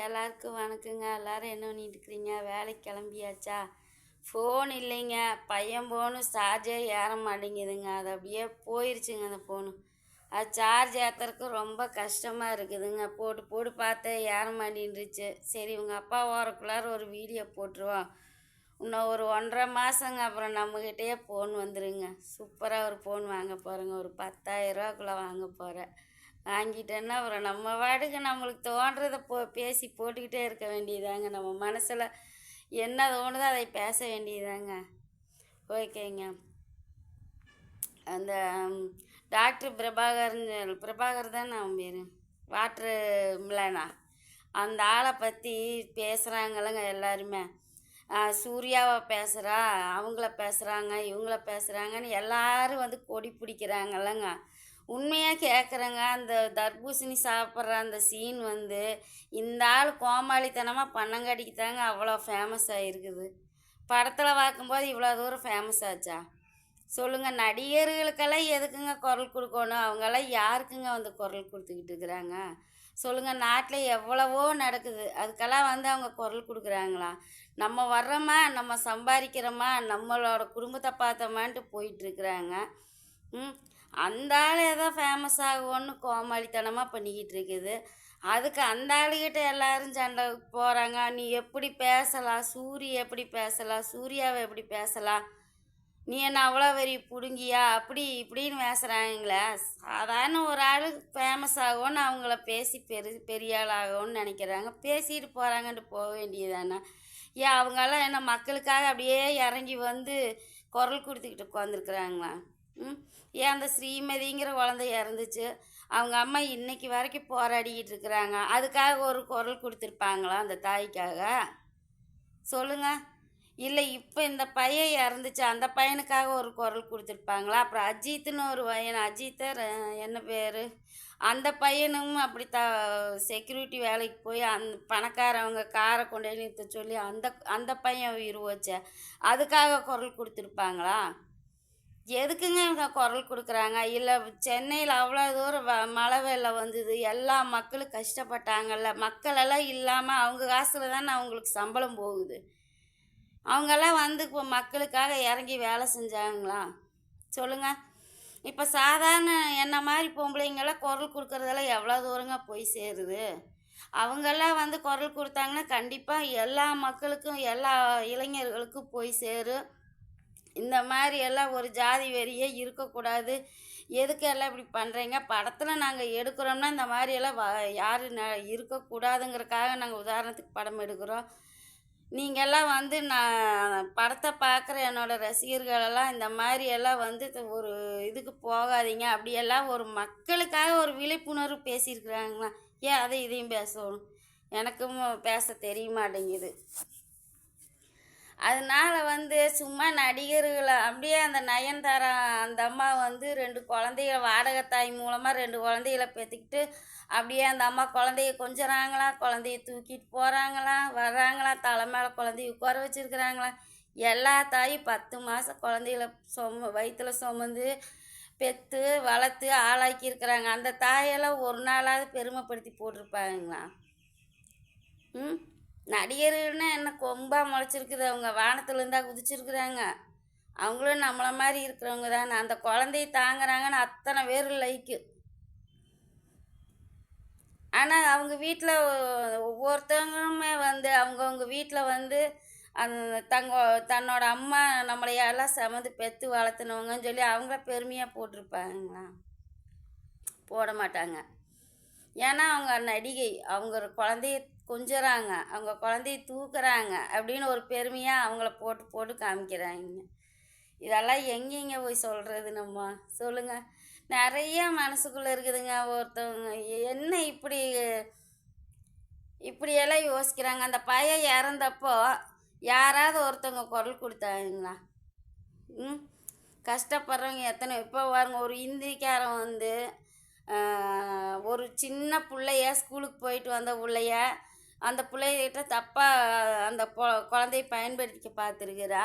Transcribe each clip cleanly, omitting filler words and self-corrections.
எல்லாருக்கும் வணக்கங்க. எல்லாரும் என்ன பண்ணிட்டு இருக்கிறீங்க? வேலைக்கு கிளம்பியாச்சா? ஃபோன் இல்லைங்க. பையன் ஃபோனு சார்ஜே ஏற மாட்டேங்குதுங்க. அது அப்படியே போயிருச்சுங்க அந்த ஃபோனு. அது சார்ஜ் ஏற்றுறதுக்கு ரொம்ப கஷ்டமாக இருக்குதுங்க. போட்டு போட்டு பார்த்தேன் ஏற மாட்டேன்ருச்சு. சரி உங்கள் அப்பா ஓரக்குள்ளார ஒரு வீடியோ போட்டுருவோம். இன்னும் ஒரு 1.5 மாதங்க அப்புறம் நம்மக்கிட்டேயே ஃபோன் வந்துடுங்க. சூப்பராக ஒரு ஃபோன் வாங்க போகிறேங்க. ஒரு 10,000 ரூபாக்குள்ளே வாங்க போகிறேன். வாங்கிட்டேன்னா அப்புறம் நம்ம பாட்டுக்கு நம்மளுக்கு தோன்றதை பேசி போட்டுக்கிட்டே இருக்க வேண்டியதாங்க. நம்ம மனசில் என்ன தோணுதோ அதை பேச வேண்டியதாங்க. ஓகேங்க. அந்த டாக்டர் பிரபாகர் தான் அவன் பேர், வாட்ரு மிலனா, அந்த ஆளை பற்றி பேசுகிறாங்களங்க எல்லாருமே. சூர்யாவை பேசுகிறா, அவங்கள பேசுகிறாங்க, இவங்கள பேசுகிறாங்கன்னு எல்லாரும் வந்து கொடி பிடிக்கிறாங்கல்லங்க. உண்மையாக கேட்குறேங்க. அந்த தர்பூசணி சாப்பிட்ற அந்த சீன் வந்து இந்த ஆள் கோமாளித்தனமாக பண்ணங்காட்டிக்கு தாங்க அவ்வளோ ஃபேமஸ் ஆகிருக்குது. படத்தில் பார்க்கும்போது இவ்வளோ தூரம் ஃபேமஸ் ஆச்சா? சொல்லுங்கள். நடிகர்களுக்கெல்லாம் எதுக்குங்க குரல் கொடுக்கணும்? அவங்கெல்லாம் யாருக்குங்க வந்து குரல் கொடுத்துக்கிட்டு இருக்கிறாங்க? சொல்லுங்கள். நாட்டில் எவ்வளவோ நடக்குது, அதுக்கெல்லாம் வந்து அவங்க குரல் கொடுக்குறாங்களா? நம்ம வர்றோமா, நம்ம சம்பாதிக்கிறோமா, நம்மளோட குடும்பத்தை பார்த்தோமான்ட்டு போயிட்டுருக்குறாங்க. அந்த ஆள் ஏதோ ஃபேமஸ் ஆகும்னு கோமாளித்தனமாக பண்ணிக்கிட்டு இருக்குது. அதுக்கு அந்த ஆளுகிட்ட எல்லாரும் சண்டை போகிறாங்க. நீ எப்படி பேசலாம், எப்படி பேசலாம், சூர்யாவை எப்படி பேசலாம், நீ என்ன அவ்வளோ பெரிய பிடுங்கியா, அப்படி இப்படின்னு பேசுகிறாங்களே. சாதாரண ஒரு ஆள் ஃபேமஸ் ஆகும்னு அவங்கள பேசி பெரிய ஆள் ஆகும்னு நினைக்கிறாங்க. பேசிட்டு போகிறாங்கன்ட்டு போக வேண்டியதானே. ஏன் அவங்கெல்லாம் என்ன மக்களுக்காக அப்படியே இறங்கி வந்து குரல் கொடுத்துக்கிட்டு உட்காந்துருக்குறாங்களா? ஏன் அந்த ஸ்ரீமதிங்கிற குழந்தை இறந்துச்சு, அவங்க அம்மா இன்னைக்கு வரைக்கும் போராடிக்கிட்டு இருக்கிறாங்க. அதுக்காக ஒரு குரல் கொடுத்துருப்பாங்களா அந்த தாய்க்காக? சொல்லுங்கள். இல்லை இப்போ இந்த பையன் இறந்துச்சு, அந்த பையனுக்காக ஒரு குரல் கொடுத்துருப்பாங்களா? அப்புறம் அஜித்துன்னு ஒரு பையன், அஜித்தர் என்ன பேர், அந்த பையனும் அப்படி செக்யூரிட்டி வேலைக்கு போய் அந்த பணக்காரவங்க காரை கொண்டு நிறுத்த சொல்லி அந்த அந்த பையன் உயிர் வச்ச, அதுக்காக குரல் கொடுத்துருப்பாங்களா? எதுக்குங்க இவங்க குரல் கொடுக்குறாங்க? இல்லை சென்னையில் அவ்வளோ தூரம் மழை வெள்ளம் வந்தது, எல்லா மக்களும் கஷ்டப்பட்டாங்கல்ல, மக்களெல்லாம் இல்லாமல் அவங்க காசில் தானே அவங்களுக்கு சம்பளம் போகுது. அவங்கெல்லாம் வந்து இப்போ மக்களுக்காக இறங்கி வேலை செஞ்சாங்களா? சொல்லுங்கள். இப்போ சாதாரண என்ன மாதிரி பொம்பளைங்கெல்லாம் குரல் கொடுக்குறதெல்லாம் எவ்வளோ தூரங்க போய் சேருது? அவங்கெல்லாம் வந்து குரல் கொடுத்தாங்கன்னா கண்டிப்பாக எல்லா மக்களுக்கும் எல்லா இளைஞர்களுக்கும் போய் சேரும். இந்த மாதிரி எல்லாம் ஒரு ஜாதி வெறியே இருக்கக்கூடாது. எதுக்கு எல்லாம் இப்படி பண்ணுறீங்க? படத்தில் நாங்கள் எடுக்கிறோம்னா இந்த மாதிரியெல்லாம் யாரும் இருக்கக்கூடாதுங்கிறக்காக நாங்கள் உதாரணத்துக்கு படம் எடுக்கிறோம். நீங்கள்லாம் வந்து நான் படத்தை பார்க்குற என்னோடய ரசிகர்களெல்லாம் இந்த மாதிரியெல்லாம் வந்து ஒரு இதுக்கு போகாதீங்க, அப்படியெல்லாம் ஒரு மக்களுக்காக ஒரு விழிப்புணர்வு பேசியிருக்கிறாங்களா? ஏன் அதை இதையும் பேசணும்? எனக்கும் பேச தெரிய மாட்டேங்குது. அதனால் வந்து சும்மா நடிகர்களை அப்படியே அந்த நயன்தாரா அந்த அம்மா வந்து 2 குழந்தைகளை வாடகைத்தாய் மூலமாக 2 குழந்தைகளை பெற்றுக்கிட்டு அப்படியே அந்த அம்மா குழந்தைய கொஞ்சறாங்களா, குழந்தைய தூக்கிட்டு போகிறாங்களா, வர்றாங்களா, தலை மேலே குழந்தைய உட்கார வச்சுருக்குறாங்களா. எல்லா தாயும் 10 மாதம் குழந்தைகளை வயிற்றில் சுமந்து பெற்று வளர்த்து ஆளாக்கியிருக்கிறாங்க. அந்த தாயெல்லாம் ஒரு நாளாவது பெருமைப்படுத்தி போட்டிருப்பாங்களா? நடிகர்கள்னா என்ன கொம்பாக முளைச்சிருக்குது? அவங்க வானத்துலேருந்தா குதிச்சிருக்குறாங்க. அவங்களும் நம்மளை மாதிரி இருக்கிறவங்க தானே. அந்த குழந்தைய தாங்குறாங்கன்னு அத்தனை பேர் லைக்கு. ஆனால் அவங்க வீட்டில் ஒவ்வொருத்தவங்களுமே வந்து அவங்கவுங்க வீட்டில் வந்து அந்த தன்னோட அம்மா நம்மளையெல்லாம் சமந்து பெற்று வளர்த்துனவங்கன்னு சொல்லி அவங்கள பெருமையாக போட்டிருப்பாங்களா? போட மாட்டாங்க. ஏன்னா அவங்க நடிகை, அவங்க குழந்தைய கொஞ்சறாங்க, அவங்க குழந்தைய தூக்குறாங்க அப்படின்னு ஒரு பெருமையாக அவங்கள போட்டு போட்டு காமிக்கிறாங்க. இதெல்லாம் எங்கெங்க போய் சொல்கிறது நம்ம? சொல்லுங்கள். நிறைய மனசுக்குள்ளே இருக்குதுங்க. ஒருத்தவங்க என்ன இப்படியெல்லாம் யோசிக்கிறாங்க? அந்த பையன் இறந்தப்போ யாராவது ஒருத்தவங்க குரல் கொடுத்தாங்களா? கஷ்டப்படுறவங்க எத்தனை. இப்போ பாருங்க, ஒரு இந்திக்காரன் வந்து ஒரு சின்ன பிள்ளைய ஸ்கூலுக்கு போயிட்டு வந்த பிள்ளைய அந்த பிள்ளைகிட்ட தப்பாக அந்த குழந்தைய பயன்படுத்திக்க பார்த்துருக்குறா.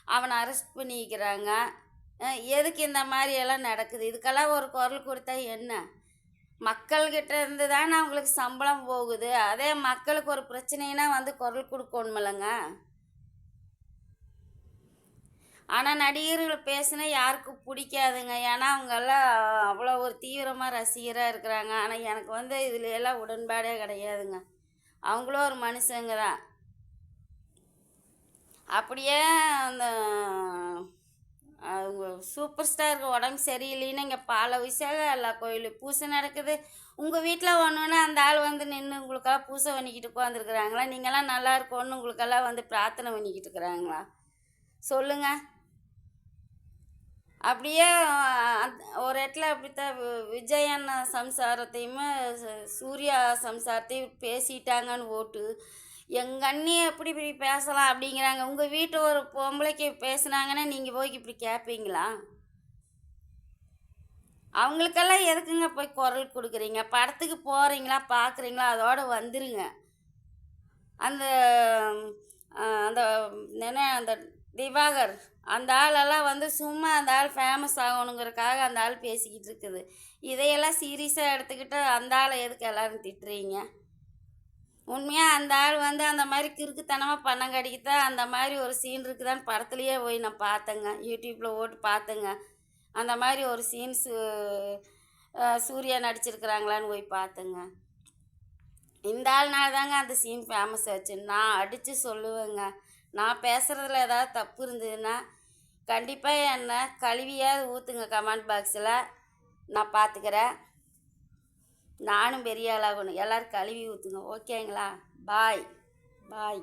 அவனை அரெஸ்ட் பண்ணிக்கிறாங்க. எதுக்கு இந்த மாதிரியெல்லாம் நடக்குது? இதுக்கெல்லாம் ஒரு குரல் கொடுத்தா என்ன? மக்கள்கிட்ட இருந்து தானே அவங்களுக்கு சம்பளம் போகுது. அதே மக்களுக்கு ஒரு பிரச்சனைனா வந்து குரல் கொடுக்கணுமில்லங்க. ஆனால் நடிகர்கள் பேசினா யாருக்கும் பிடிக்காதுங்க. ஏன்னா அவங்கெல்லாம் அவ்வளோ ஒரு தீவிரமாக ரசிகராக இருக்கிறாங்க. ஆனால் எனக்கு வந்து இதில் எல்லாம் உடன்பாடே கிடையாதுங்க. அவங்களும் ஒரு மனுஷங்க தான். அப்படியே அந்த அவங்க சூப்பர் ஸ்டாருக்கு உடம்பு சரியில்லைன்னு இங்கே பல விஷயம் எல்லா கோயிலும் பூசை நடக்குது. உங்கள் வீட்டில் ஒன்றுன்னா அந்த ஆள் வந்து நின்று உங்களுக்கெல்லாம் பூசை பண்ணிக்கிட்டு உட்காந்துருக்குறாங்களா? நீங்கள்லாம் நல்லா இருக்கோன்னு உங்களுக்கெல்லாம் வந்து பிரார்த்தனை பண்ணிக்கிட்டு இருக்கிறாங்களா? சொல்லுங்கள். அப்படியே ஒரு இடத்துல அப்படித்தான் விஜய் அண்ணா சம்சாரத்தையுமே சூர்யா சம்சாரத்தையும் பேசிட்டாங்கன்னு ஓட்டு எங்கள் அண்ணி எப்படி இப்படி பேசலாம் அப்படிங்கிறாங்க. உங்கள் வீட்டு ஒரு பொம்பளைக்கு பேசுனாங்கன்னா நீங்கள் போய் இப்படி கேட்பீங்களா? அவங்களுக்கெல்லாம் எதுக்குங்க போய் குரல் கொடுக்குறீங்க? படத்துக்கு போகிறீங்களா, பார்க்குறீங்களா, அதோடு வந்துருங்க. அந்த அந்த என்ன அந்த திவாகர் அந்த ஆளெல்லாம் வந்து சும்மா அந்த ஆள் ஃபேமஸ் ஆகணுங்கிறதுக்காக அந்த ஆள் பேசிக்கிட்டு இருக்குது. இதையெல்லாம் சீரியஸாக எடுத்துக்கிட்டு அந்த ஆளை எதுக்கு எல்லோரும் திட்டுறீங்க? உண்மையாக அந்த ஆள் வந்து அந்த மாதிரி கிறுக்குத்தனமாக பண்ணங்காட்டிக்கு தான் அந்த மாதிரி ஒரு சீன் இருக்குதான்னு படத்துலையே போய் நான் பார்த்தேங்க. யூடியூப்பில் ஓட்டு பார்த்தேங்க. அந்த மாதிரி ஒரு சீன்ஸ் சூர்யா நடிச்சிருக்கிறாங்களான்னு போய் பார்த்தேங்க. இந்த ஆள்னால தாங்க அந்த சீன் ஃபேமஸ் ஆச்சு. நான் அடித்து சொல்லுவேங்க. நான் பேசுகிறதுல ஏதாவது தப்பு இருந்ததுன்னா கண்டிப்பாக என்ன கழுவியாவது ஊற்றுங்க கமெண்ட் பாக்ஸில். நான் பார்த்துக்கிறேன். நானும் பெரிய ஆளாகணும். எல்லோரும் கழுவி ஊற்றுங்க. ஓகேங்களா? பாய் பாய்.